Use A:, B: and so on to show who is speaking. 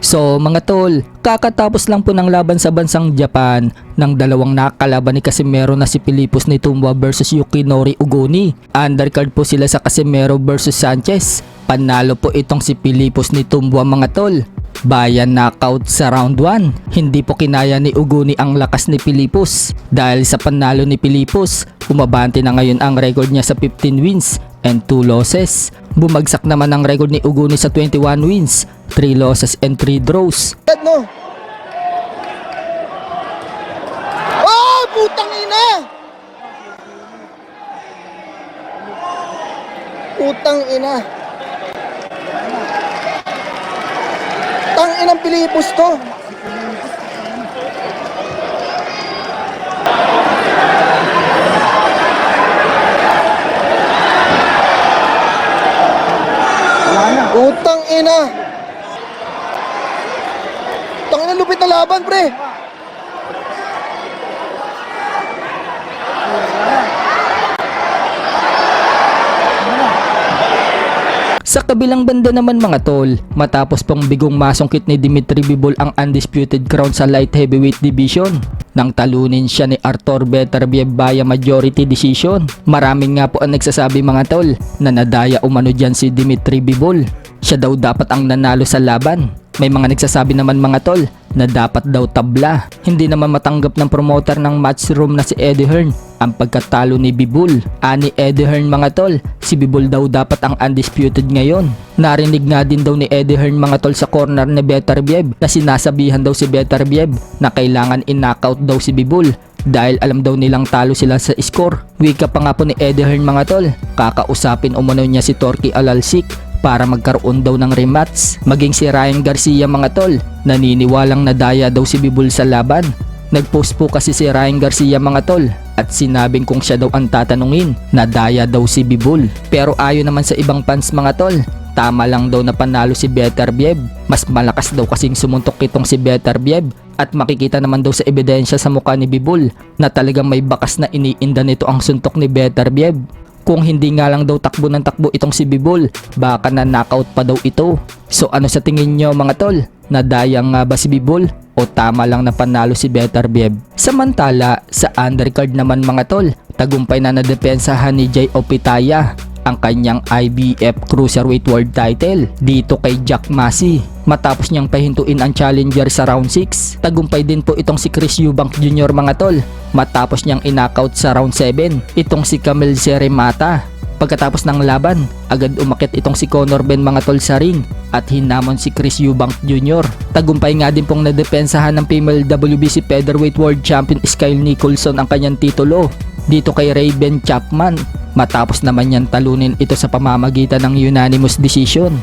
A: So mga tol, kakatapos lang po ng laban sa bansang Japan ng dalawang nakakalaban ni Casimero na si Philippus Nitumba versus Yukinori Ugoni. Undercard po sila sa Casimero versus Sanchez. Panalo po itong si Philippus Nitumba mga tol. Bayan knockout sa round 1. Hindi po kinaya ni Ugoni ang lakas ni Philippus. Dahil sa panalo ni Philippus, umabante na ngayon ang record niya sa 15 wins and 2 losses. Bumagsak naman ang record ni Ugoni sa 21 wins, 3 losses and 3 draws.
B: No. Oh, putang ina! Putang ina. Tang inang Pilipos to. Putang ina. Tang ina, lupit na laban, pre.
A: Sa kabilang banda naman mga tol, matapos pang bigong masungkit ni Dimitri Bivol ang undisputed crown sa light heavyweight division, nang talunin siya ni Artur Beterbiev via majority decision. Maraming nga po ang nagsasabi mga tol na nadaya umano dyan si Dimitri Bivol. Siya daw dapat ang nanalo sa laban. May mga nagsasabi naman mga tol na dapat daw tabla. Hindi naman matanggap ng promoter ng matchroom na si Eddie Hearn ang pagkatalo ni Bivol. Ani Eddie Hearn mga tol, si Bivol daw dapat ang undisputed ngayon. Narinig nga din daw ni Eddie Hearn mga tol sa corner ni Beterbiev na sinasabihan daw si Beterbiev na kailangan in-knockout daw si Bivol dahil alam daw nilang talo sila sa score. Wika pa nga po ni Eddie Hearn mga tol, kakausapin umano niya si Torky Alalsik para magkaroon daw ng rematch. Maging si Ryan Garcia mga tol, naniniwalang nadaya daw si Bivol sa laban. Nagpost po kasi si Ryan Garcia mga tol at sinabing kung siya daw ang tatanungin, nadaya daw si Bivol. Pero ayon naman sa ibang fans mga tol, tama lang daw na panalo si Beterbiev. Mas malakas daw kasing sumuntok itong si Beterbiev at makikita naman daw sa ebidensya sa mukha ni Bivol na talagang may bakas na iniinda nito ang suntok ni Beterbiev. Kung hindi nga lang daw takbo ng takbo itong si Bivol, baka na knockout pa daw ito. So ano sa tingin nyo mga tol? Nadaya nga ba si Bivol o tama lang na panalo si Beterbiev? Samantala sa undercard naman mga tol, tagumpay na nadepensahan ni Jay Opitaya ang kanyang IBF Cruiserweight World Title dito kay Jack Massey. Matapos niyang pahintuin ang challenger sa round 6, tagumpay din po itong si Chris Eubank Jr. mga tol. Matapos niyang in-knockout sa round 7 itong si Camille Seremata. Pagkatapos ng laban, agad umakit itong si Conor Ben mga tol sa ring at hinamon si Chris Eubank Jr. Tagumpay nga din pong nadepensahan ng female WBC Featherweight World Champion Kyle Nicholson ang kanyang titulo dito kay Raven Chapman. Matapos naman yan talunin ito sa pamamagitan ng unanimous decision.